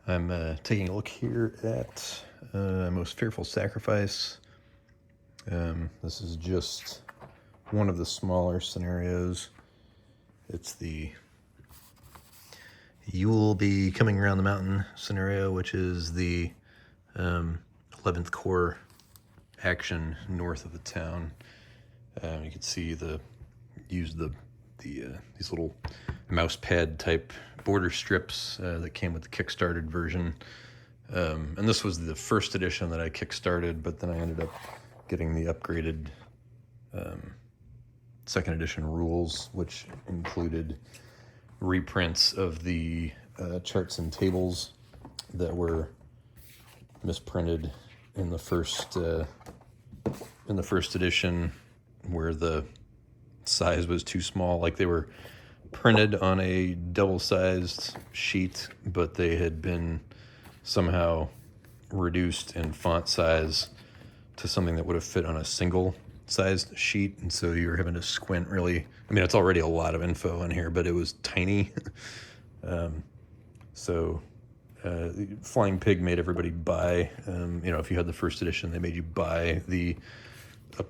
I'm taking a look here at Most Fearful Sacrifice. This is just one of the smaller scenarios. It's the Ewell be coming around the mountain scenario, which is the 11th Corps action north of the town. You can see these little mouse pad type border strips that came with the kickstarted version. And this was the first edition that I kickstarted, but then I ended up getting the upgraded second edition rules, which included reprints of the charts and tables that were misprinted in the first edition, where the size was too small. Like, they were printed on a double-sized sheet, but they had been somehow reduced in font size to something that would have fit on a single-sized sheet, and so you were having to squint really. I mean, it's already a lot of info in here, but it was tiny. Flying Pig made everybody buy, if you had the first edition, they made you buy the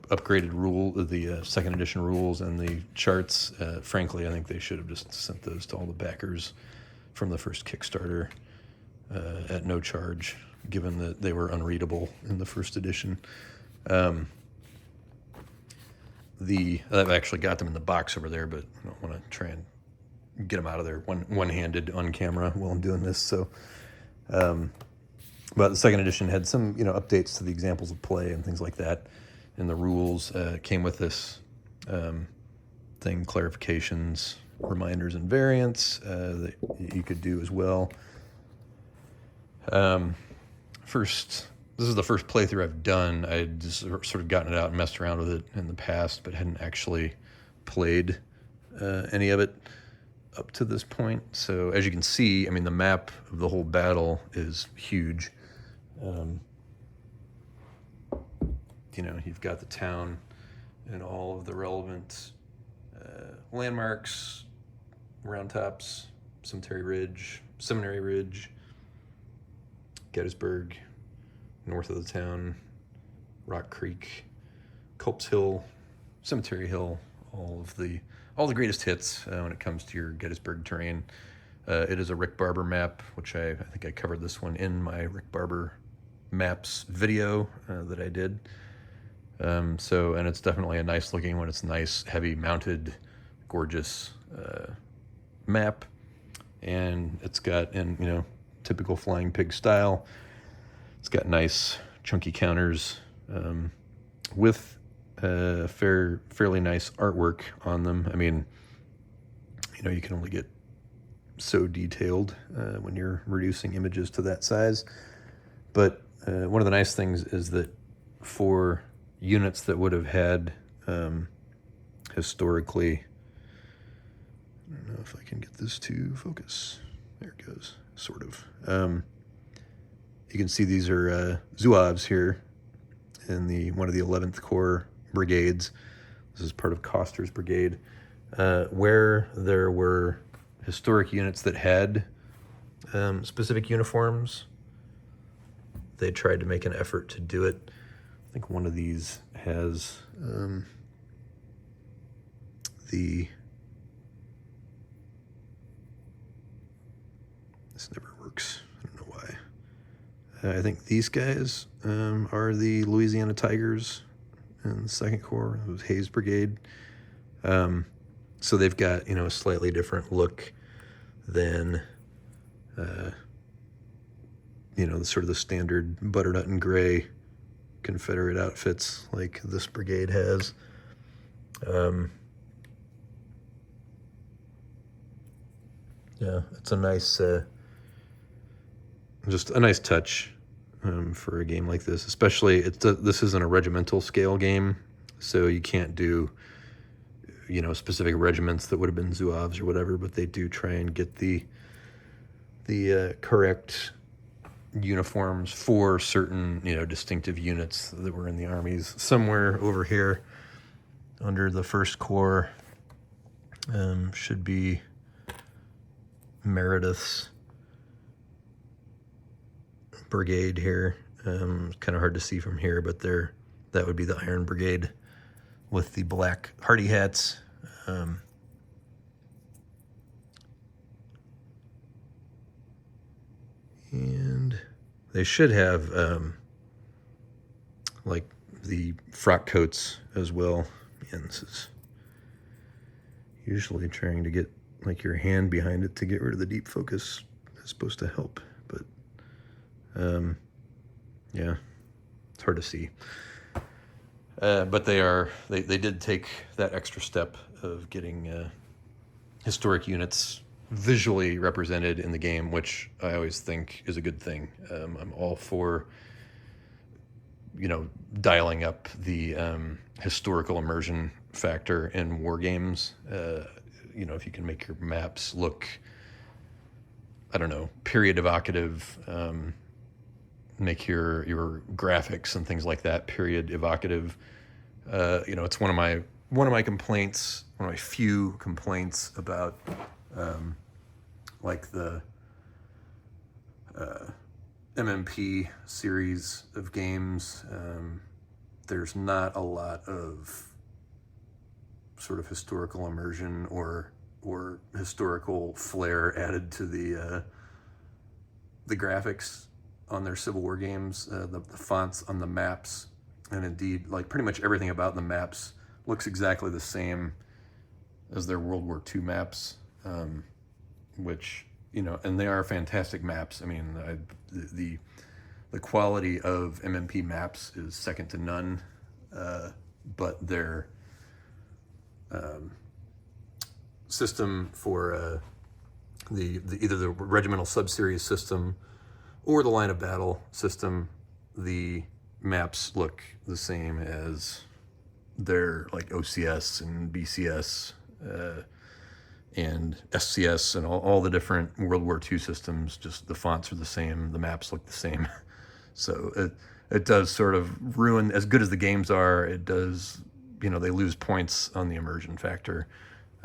upgraded rule, the second edition rules and the charts. Frankly, I think they should have just sent those to all the backers from the first Kickstarter at no charge, given that they were unreadable in the first edition. I've actually got them in the box over there, but I don't want to try and get them out of there one-handed on camera while I'm doing this. So, but the second edition had some, updates to the examples of play and things like that. And the rules came with this clarifications, reminders, and variants that you could do as well. This is the first playthrough I've done. I had just sort of gotten it out and messed around with it in the past, but hadn't actually played any of it up to this point. So as you can see, I mean, the map of the whole battle is huge. You've got the town and all of the relevant landmarks, Round Tops, Seminary Ridge, Gettysburg, north of the town, Rock Creek, Culp's Hill, Cemetery Hill, all the greatest hits when it comes to your Gettysburg terrain. It is a Rick Barber map, which I think I covered this one in my Rick Barber maps video that I did. And it's definitely a nice looking one. It's nice, heavy mounted, gorgeous map. And it's got, in, typical Flying Pig style, it's got nice chunky counters with fairly nice artwork on them. I mean, you can only get so detailed when you're reducing images to that size. But one of the nice things is that for units that would have had historically, I don't know if I can get this to focus. There it goes, sort of. You can see these are Zouaves here in one of the 11th Corps brigades. This is part of Coster's brigade, where there were historic units that had specific uniforms. They tried to make an effort to do it. I think one of these has this never works. I don't know why. I think these guys are the Louisiana Tigers in the Second Corps. It was Hayes Brigade. So they've got, a slightly different look than, the sort of the standard butternut and gray Confederate outfits like this brigade has. It's a nice, just a nice touch for a game like this. Especially, this isn't a regimental scale game, so you can't do, specific regiments that would have been Zouaves or whatever. But they do try and get the correct uniforms for certain, distinctive units that were in the armies. Somewhere over here under the First Corps should be Meredith's brigade here. Kind of hard to see from here, but that would be the Iron Brigade with the black hardy hats. And they should have like the frock coats as well. And this is usually trying to get like your hand behind it to get rid of the deep focus is supposed to help, but yeah, it's hard to see. But they did take that extra step of getting historic units visually represented in the game, which I always think is a good thing. I'm all for, dialing up the historical immersion factor in war games. If you can make your maps look, I don't know, period evocative, make your graphics and things like that period evocative. It's one of my complaints, one of my few complaints about like the MMP series of games. There's not a lot of sort of historical immersion or historical flair added to the graphics on their Civil War games. The fonts on the maps, and indeed, like pretty much everything about the maps looks exactly the same as their World War II maps, which, and they are fantastic maps. I mean, the quality of MMP maps is second to none, but their system for either the regimental subseries system or the line of battle system, the maps look the same as their like OCS and BCS and SCS and all the different World War II systems. Just the fonts are the same, the maps look the same. So it does sort of ruin, as good as the games are, it does, they lose points on the immersion factor,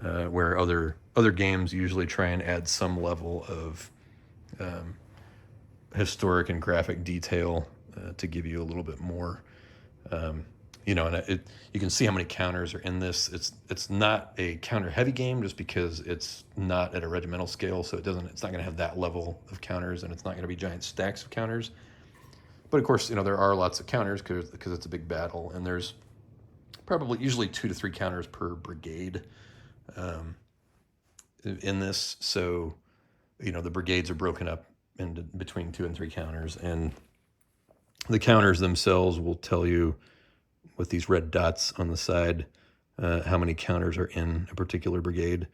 where other games usually try and add some level of historic and graphic detail to give you a little bit more. And you can see how many counters are in this. It's not a counter heavy game just because it's not at a regimental scale, so it's not going to have that level of counters, and it's not going to be giant stacks of counters. But of course, there are lots of counters because it's a big battle, and there's probably usually 2 to 3 counters per brigade in this. So, the brigades are broken up into between 2 and 3 counters, and the counters themselves will tell you with these red dots on the side how many counters are in a particular brigade.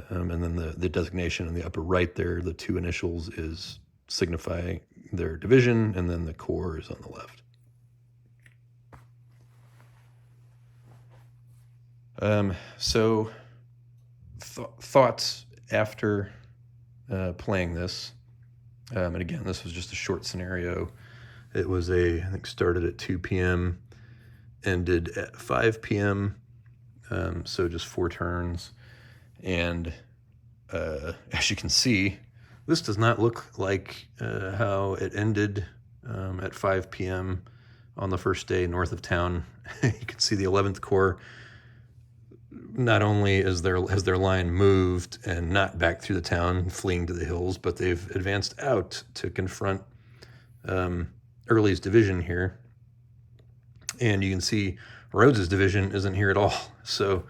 And then the designation in the upper right there, the 2 initials, is signify their division, and then the corps is on the left. So thoughts after playing this, and again, this was just a short scenario. It was I think started at 2 p.m., ended at 5 p.m., so just 4 turns. And as you can see, this does not look like how it ended at 5 p.m. on the first day north of town. You can see the 11th Corps, not only has their line moved and not back through the town, fleeing to the hills, but they've advanced out to confront Early's division here. And you can see Rhodes's division isn't here at all. So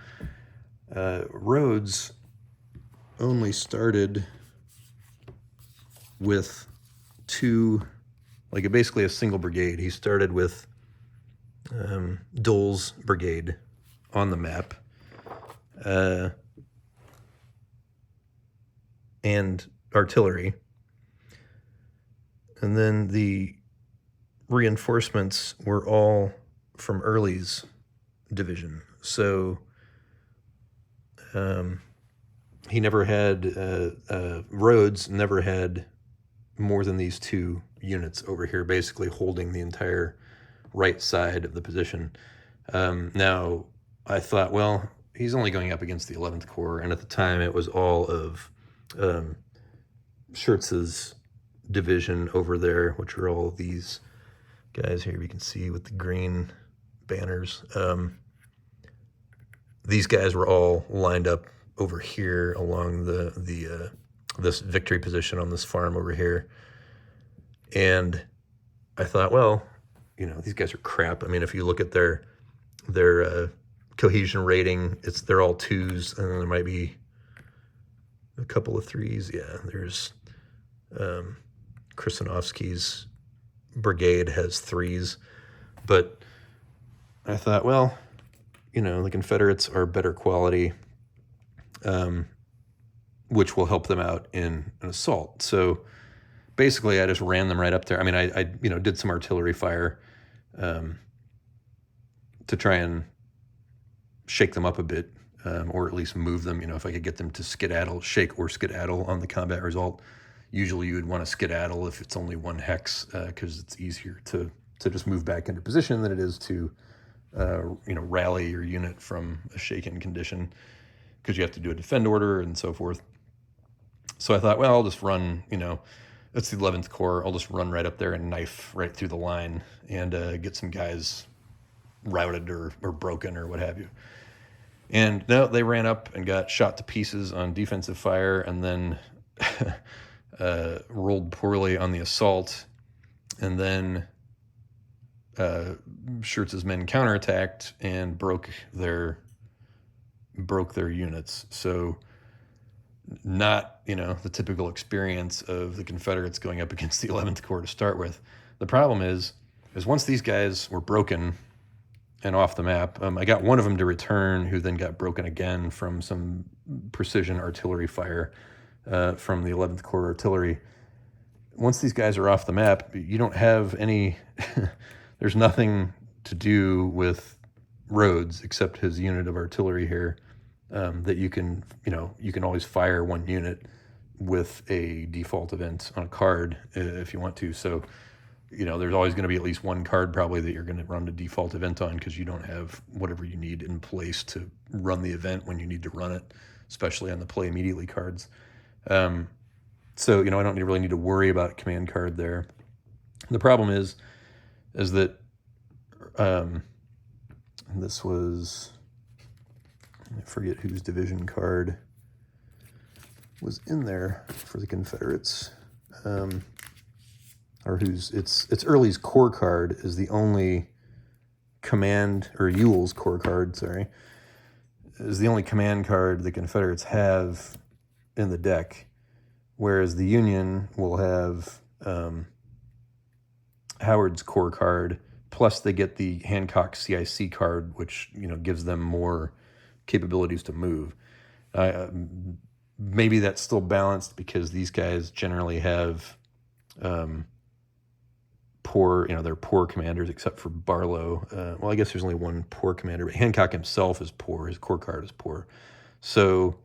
Rhodes only started with 2, like basically a single brigade. He started with Dole's brigade on the map, and artillery. And then the reinforcements were all from Early's division. So he never had, Rhodes never had more than these 2 units over here, basically holding the entire right side of the position. Now, I thought, well, he's only going up against the 11th Corps, and at the time it was all of Schurz's division over there, which are all these guys here. You can see with the green banners. These guys were all lined up over here along this victory position on this farm over here. And I thought, well, these guys are crap. I mean, if you look at their cohesion rating, they're all 2s, and then there might be a couple of 3s. Yeah, there's Krasinovsky's brigade has 3s. But I thought, well, the Confederates are better quality, which will help them out in an assault. So basically, I just ran them right up there. I mean, I did some artillery fire to try and shake them up a bit, or at least move them. If I could get them to shake or skedaddle on the combat result. Usually, you would want to skedaddle if it's only 1 hex, because it's easier to just move back into position than it is to rally your unit from a shaken condition, because you have to do a defend order and so forth. So I thought, well, I'll just run, that's the 11th Corps. I'll just run right up there and knife right through the line and get some guys routed or broken or what have you. And no, they ran up and got shot to pieces on defensive fire, and then rolled poorly on the assault. And then Schurz's men counterattacked and broke their units. So not, the typical experience of the Confederates going up against the 11th Corps to start with. The problem is once these guys were broken and off the map, I got one of them to return, who then got broken again from some precision artillery fire from the 11th Corps artillery. Once these guys are off the map, you don't have any... There's nothing to do with Rhodes except his unit of artillery here, that you can always fire 1 unit with a default event on a card if you want to. So, there's always going to be at least 1 card probably that you're going to run the default event on, because you don't have whatever you need in place to run the event when you need to run it, especially on the play immediately cards. So, I don't really need to worry about command card there. The problem is that this was, I forget whose division card was in there for the Confederates, or it's Early's Corps card is the only command, or Ewell's Corps card, sorry, is the only command card the Confederates have in the deck, whereas the Union will have Howard's Corps card, plus they get the Hancock CIC card, which gives them more capabilities to move. Maybe that's still balanced because these guys generally have poor, they're poor commanders except for Barlow. Well, I guess there's only 1 poor commander, but Hancock himself is poor. His Corps card is poor. So,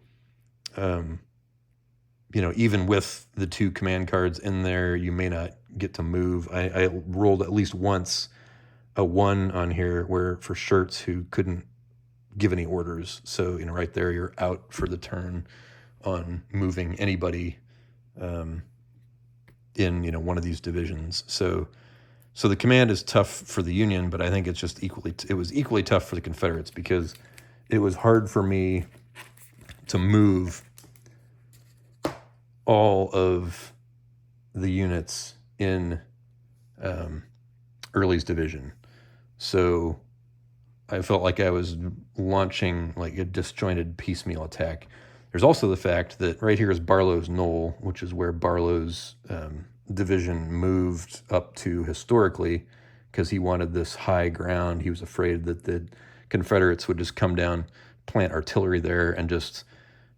even with the 2 command cards in there, you may not get to move. I rolled at least once a 1 on here where for Schurz, who couldn't give any orders. So, right there, you're out for the turn on moving anybody in, one of these divisions. So the command is tough for the Union, but I think it's just it was equally tough for the Confederates, because it was hard for me to move all of the units in Early's division. So I felt like I was launching like a disjointed piecemeal attack. There's also the fact that right here is Barlow's Knoll, which is where Barlow's division moved up to historically, because he wanted this high ground. He was afraid that the Confederates would just come down, plant artillery there, and just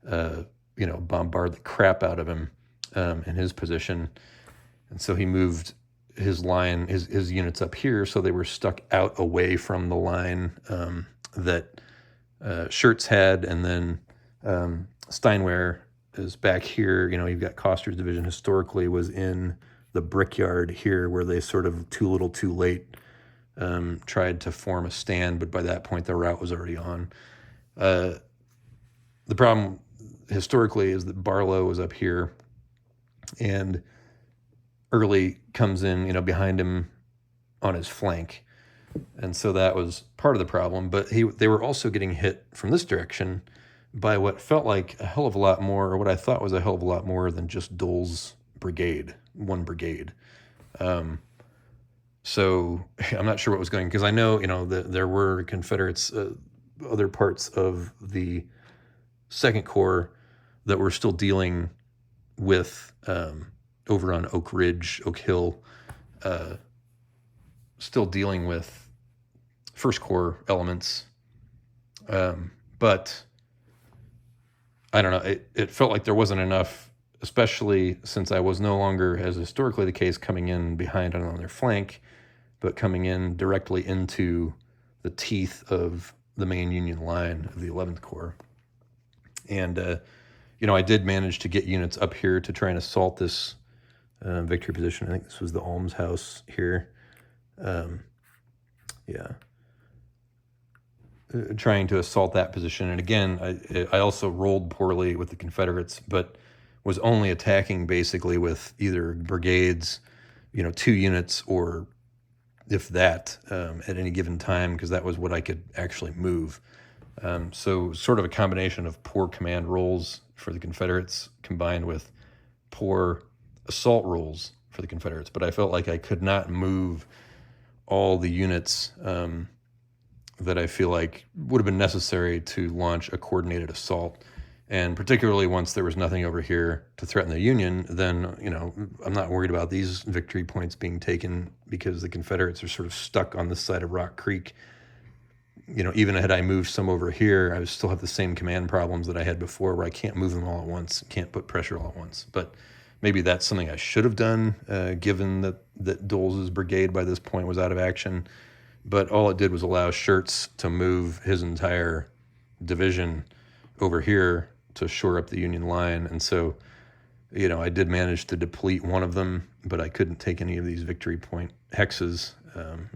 bombard the crap out of him in his position. And so he moved his line, his units up here, so they were stuck out away from the line that Schurz had, and then Steinwehr is back here. You've got Coster's division historically was in the Brickyard here, where they sort of too little too late tried to form a stand, but by that point the route was already on. The problem historically is that Barlow was up here, and Early comes in, behind him on his flank. And so that was part of the problem. But they were also getting hit from this direction by what felt like a hell of a lot more, or what I thought was a hell of a lot more than just Dole's brigade, one brigade. So I'm not sure what was going, because I know, there were Confederates, other parts of the Second Corps that were still dealing with, over on Oak Ridge, Oak Hill, still dealing with First Corps elements. But I don't know, it felt like there wasn't enough, especially since I was no longer, as historically the case, coming in behind on their flank, but coming in directly into the teeth of the main Union line of the 11th Corps. And, I did manage to get units up here to try and assault this victory position. I think this was the Alms House here. Trying to assault that position. And again, I also rolled poorly with the Confederates, but was only attacking basically with either brigades, 2 units, or if that, at any given time, because that was what I could actually move. So sort of a combination of poor command rolls for the Confederates combined with poor assault rolls for the Confederates. But I felt like I could not move all the units that I feel like would have been necessary to launch a coordinated assault. And particularly once there was nothing over here to threaten the Union, then, I'm not worried about these victory points being taken, because the Confederates are sort of stuck on this side of Rock Creek. Even had I moved some over here, I would still have the same command problems that I had before, where I can't move them all at once, can't put pressure all at once. But maybe that's something I should have done, given that Dole's brigade by this point was out of action. But all it did was allow Schurz to move his entire division over here to shore up the Union line. And so, I did manage to deplete one of them, but I couldn't take any of these victory point hexes.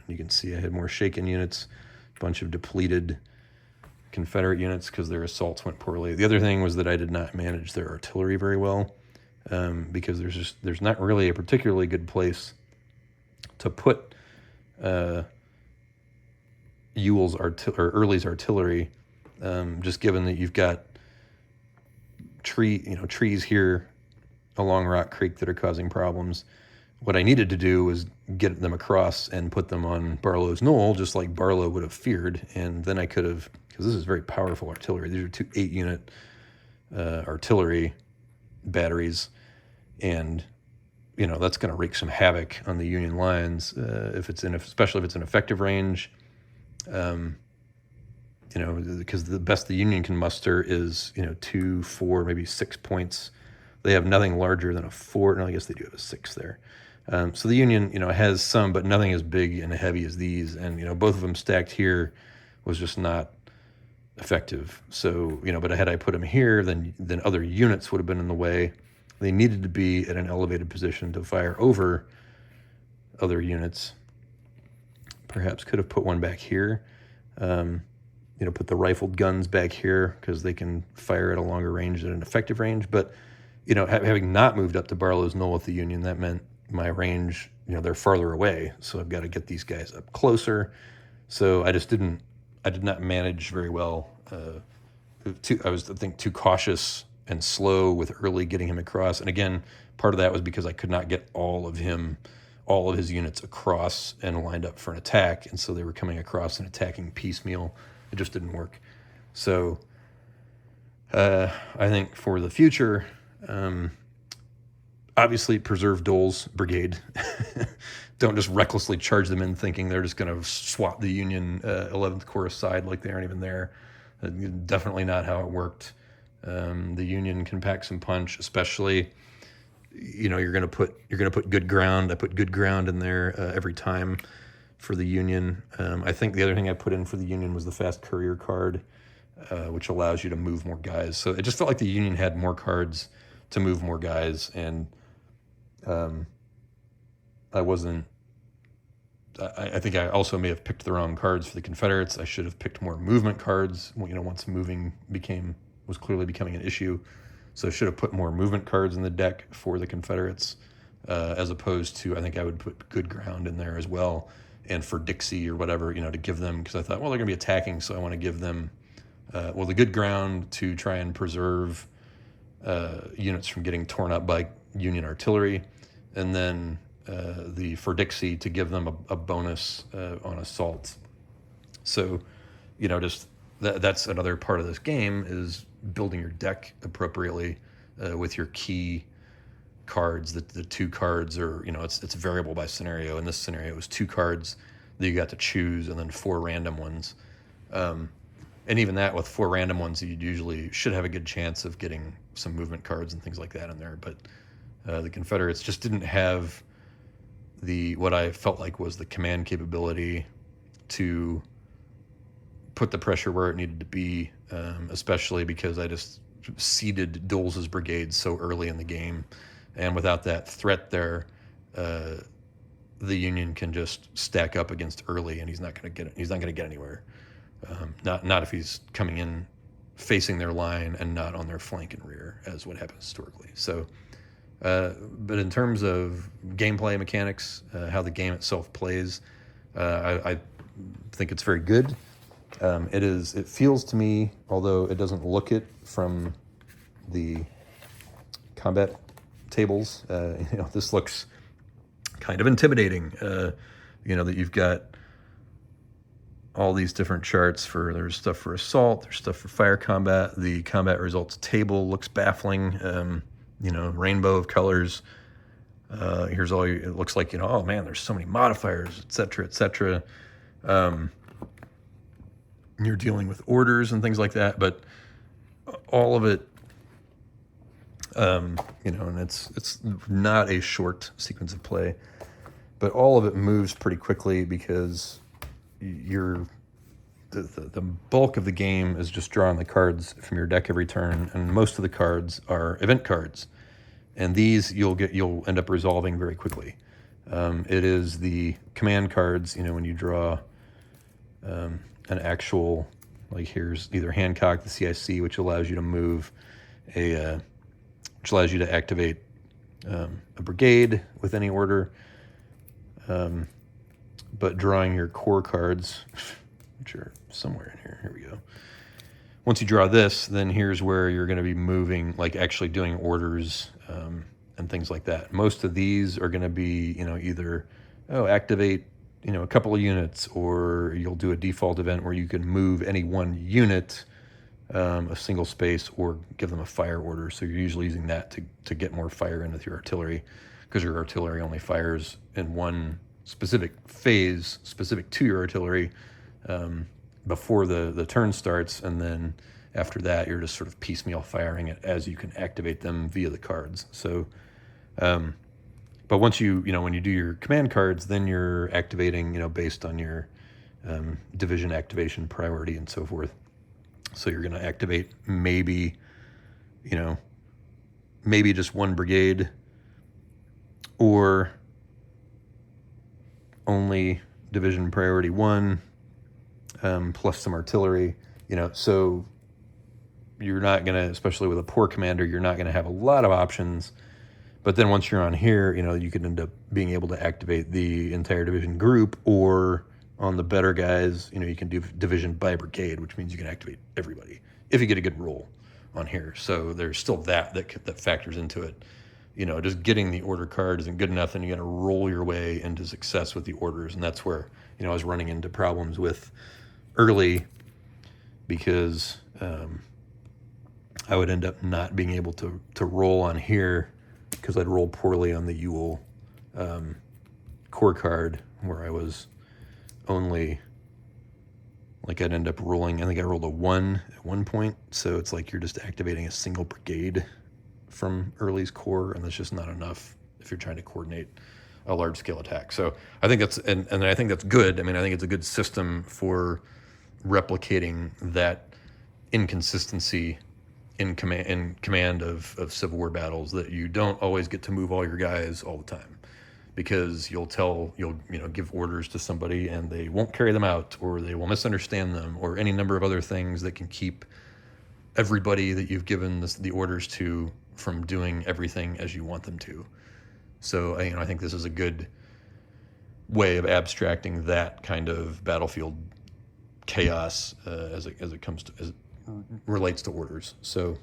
You can see I had more shaken units, a bunch of depleted Confederate units because their assaults went poorly. The other thing was that I did not manage their artillery very well, because there's not really a particularly good place to put Ewell's or Early's artillery, just given that you've got trees here along Rock Creek that are causing problems. What I needed to do was get them across and put them on Barlow's Knoll, just like Barlow would have feared, and then I could have, because this is very powerful artillery. These are 2 8-unit artillery batteries, and that's going to wreak some havoc on the Union lines especially if it's in effective range. Because the best the Union can muster is 2, 4, maybe 6 points. They have nothing larger than a 4. No, I guess they do have a 6 there. So the Union, has some, but nothing as big and heavy as these. And both of them stacked here was just not effective. So but had I put them here, then other units would have been in the way. They needed to be at an elevated position to fire over other units. Perhaps could have put one back here. Put the rifled guns back here because they can fire at a longer range than an effective range. But, having not moved up to Barlow's Knoll with the Union, that meant my range, they're farther away. So I've got to get these guys up closer. So I did not manage very well. I was, I think, too cautious and slow with Early getting him across. And again, part of that was because I could not get all of his units across and lined up for an attack. And so they were coming across and attacking piecemeal. It just didn't work. So I think for the future, obviously preserve Dole's brigade. Don't just recklessly charge them in thinking they're just going to swat the Union 11th Corps aside like they aren't even there. Definitely not how it worked. The Union can pack some punch, especially, you're going to put good ground. I put good ground in there every time for the Union. I think the other thing I put in for the Union was the fast courier card, which allows you to move more guys. So it just felt like the Union had more cards to move more guys, and I think I also may have picked the wrong cards for the Confederates. I should have picked more movement cards, once moving was clearly becoming an issue. So I should have put more movement cards in the deck for the Confederates. as opposed to, I think I would put good ground in there as well, and for Dixie or whatever, to give them, because I thought, well, they're going to be attacking, so I want to give them, the good ground to try and preserve units from getting torn up by Union artillery, and then the for Dixie to give them a bonus on assault. So, just that's another part of this game, is building your deck appropriately with your key cards. The two cards are, it's variable by scenario. In this scenario, it was 2 cards that you got to choose, and then 4 random ones. And even that, with 4 random ones, you usually should have a good chance of getting some movement cards and things like that in there. But the Confederates just didn't have what I felt like was the command capability to put the pressure where it needed to be, especially because I just seeded Dules's brigades so early in the game. And without that threat there, the Union can just stack up against Early, and he's not going to get anywhere. Not if he's coming in facing their line and not on their flank and rear, as what happens historically. So, but in terms of gameplay mechanics, how the game itself plays, I think it's very good. It feels to me, although it doesn't look it from the combat tables, this looks kind of intimidating. That you've got all these different charts there's stuff for assault, there's stuff for fire combat. The combat results table looks baffling. Rainbow of colors. It looks like, oh man, there's so many modifiers, et cetera. You're dealing with orders and things like that, but all of it, and it's not a short sequence of play, but all of it moves pretty quickly, because the bulk of the game is just drawing the cards from your deck every turn, and most of the cards are event cards, and these you'll end up resolving very quickly. It is the command cards, when you draw an actual, like here's either Hancock, the CIC, which allows you to move which allows you to activate a brigade with any order, but drawing your core cards, which are somewhere in here. Here we go. Once you draw this, then here's where you're going to be moving, like actually doing orders and things like that. Most of these are going to be, either activate a couple of units, or you'll do a default event where you can move any one unit a single space, or give them a fire order. So you're usually using that to get more fire in with your artillery, because your artillery only fires in one specific phase specific to your artillery before the turn starts, and then after that you're just sort of piecemeal firing it as you can activate them via the cards. So but once when you do your command cards, then you're activating based on your division activation priority and so forth. So you're going to activate maybe just one brigade, or only division priority 1 plus some artillery. So you're not going to, especially with a poor commander, you're not going to have a lot of options. But then once you're on here, you could end up being able to activate the entire division group, or on the better guys, you can do division by brigade, which means you can activate everybody if you get a good roll on here. So there's still that factors into it. Just getting the order card isn't good enough, and you got to roll your way into success with the orders. And that's where, I was running into problems with Early, because I would end up not being able to roll on here, because I'd roll poorly on the Ewell core card, where I was only, like, I'd end up rolling, I think I rolled a 1 at one point, so it's like you're just activating a single brigade from Early's core, and that's just not enough if you're trying to coordinate a large-scale attack. So I think that's, and I think that's good. I mean, I think it's a good system for replicating that inconsistency in command of Civil War battles, that you don't always get to move all your guys all the time, because you'll give orders to somebody and they won't carry them out, or they will misunderstand them, or any number of other things that can keep everybody that you've given the orders to from doing everything as you want them to. So I think this is a good way of abstracting that kind of battlefield chaos as it comes to as it relates to orders. So,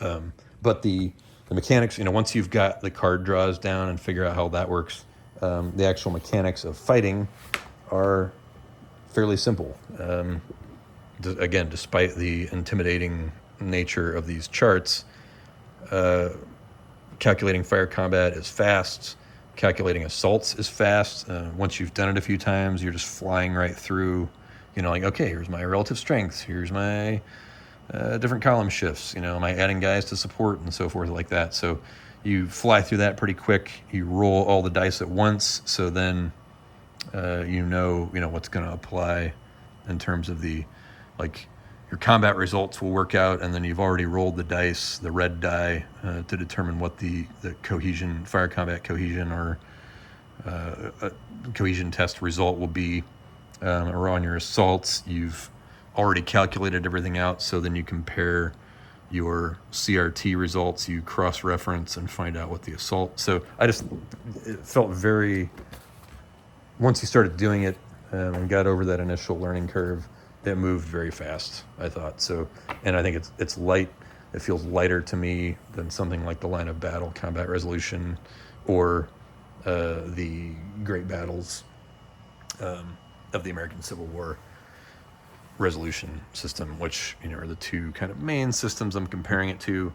but the mechanics, once you've got the card draws down and figure out how that works, the actual mechanics of fighting are fairly simple. Again, despite the intimidating nature of these charts, calculating fire combat is fast. Calculating assaults is fast. Once you've done it a few times, you're just flying right through. Like, okay, here's my relative strength. Here's my different column shifts. Am I adding guys to support and so forth like that? So you fly through that pretty quick. You roll all the dice at once, so then what's going to apply in terms of your combat results will work out, and then you've already rolled the dice, the red die, to determine what the cohesion, fire combat cohesion or cohesion test result will be. Or on your assaults, you've already calculated everything out, so then you compare your CRT results, you cross-reference and find out what the assault. So it felt very, once you started doing it and got over that initial learning curve, it moved very fast, I thought. So, and I think it's light. It feels lighter to me than something like the Line of Battle Combat Resolution or the Great Battles of the American Civil War resolution system, which are the two kind of main systems I'm comparing it to.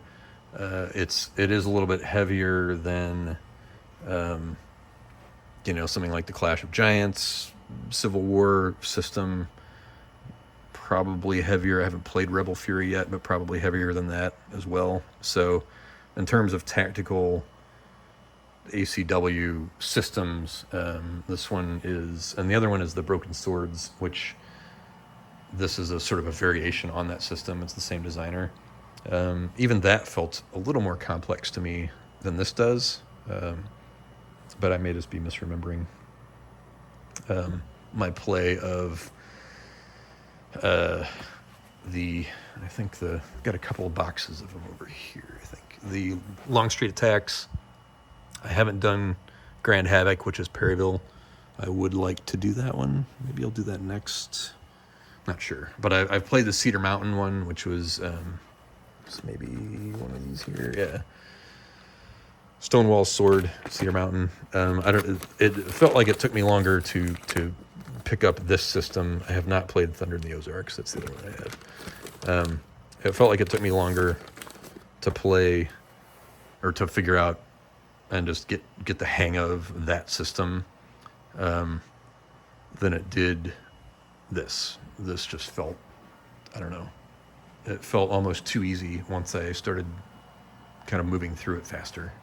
It is a little bit heavier than something like the Clash of Giants Civil War system. Probably heavier. I haven't played Rebel Fury yet, but probably heavier than that as well. So in terms of tactical ACW systems, this one is, and the other one is the Broken Swords, which this is a sort of a variation on that system. It's the same designer. Even that felt a little more complex to me than this does, but I may just be misremembering my play of got a couple of boxes of them over here. I think the Long Street Attacks. I haven't done Grand Havoc, which is Perryville. I would like to do that one. Maybe I'll do that next. Not sure. But I've played the Cedar Mountain one, which was maybe one of these here. Yeah. Stonewall Sword, Cedar Mountain. It felt like it took me longer to pick up this system. I have not played Thunder in the Ozarks. That's the other one I have. It felt like it took me longer to play or to figure out and just get the hang of that system than it did this. This just felt, I don't know, it felt almost too easy once I started kind of moving through it faster,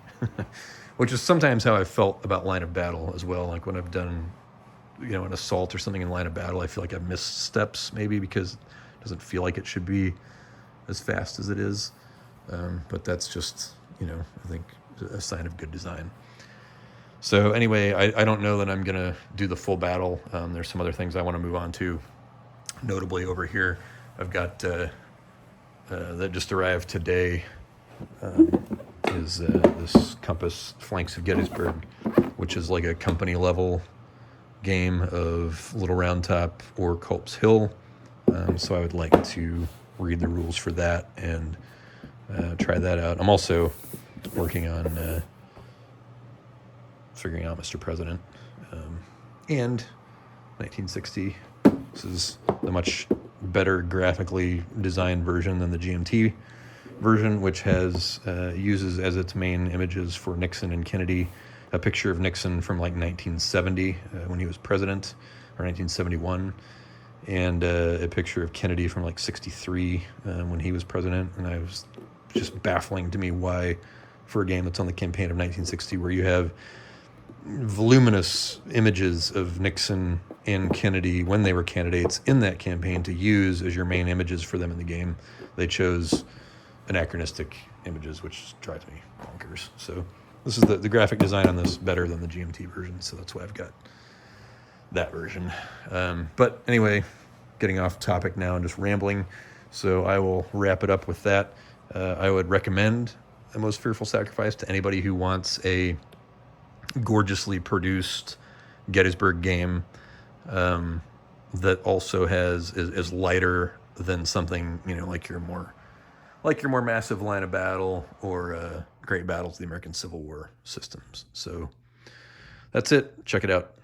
which is sometimes how I felt about Line of Battle as well. Like when I've done, an assault or something in Line of Battle, I feel like I've missed steps maybe because it doesn't feel like it should be as fast as it is. But that's just, I think a sign of good design. So anyway, I don't know that I'm going to do the full battle. There's some other things I want to move on to. Notably over here, I've got that just arrived today is this Compass Flanks of Gettysburg, which is like a company level game of Little Round Top or Culp's Hill. So I would like to read the rules for that and try that out. I'm also working on figuring out Mr. President and 1960. This is the much better graphically designed version than the GMT version, which has uses as its main images for Nixon and Kennedy a picture of Nixon from like 1970 when he was president, or 1971, and a picture of Kennedy from like 63 when he was president. And I was just baffling to me why, for a game that's on the campaign of 1960, where you have voluminous images of Nixon and Kennedy when they were candidates in that campaign to use as your main images for them in the game, they chose anachronistic images, which drives me bonkers. So this is the graphic design on this better than the GMT version, so that's why I've got that version. But anyway, getting off topic now and just rambling, so I will wrap it up with that. I would recommend The Most Fearful Sacrifice to anybody who wants a gorgeously produced Gettysburg game that also is lighter than something, like your more massive line of battle or great battles of the American Civil War systems. So that's it. Check it out.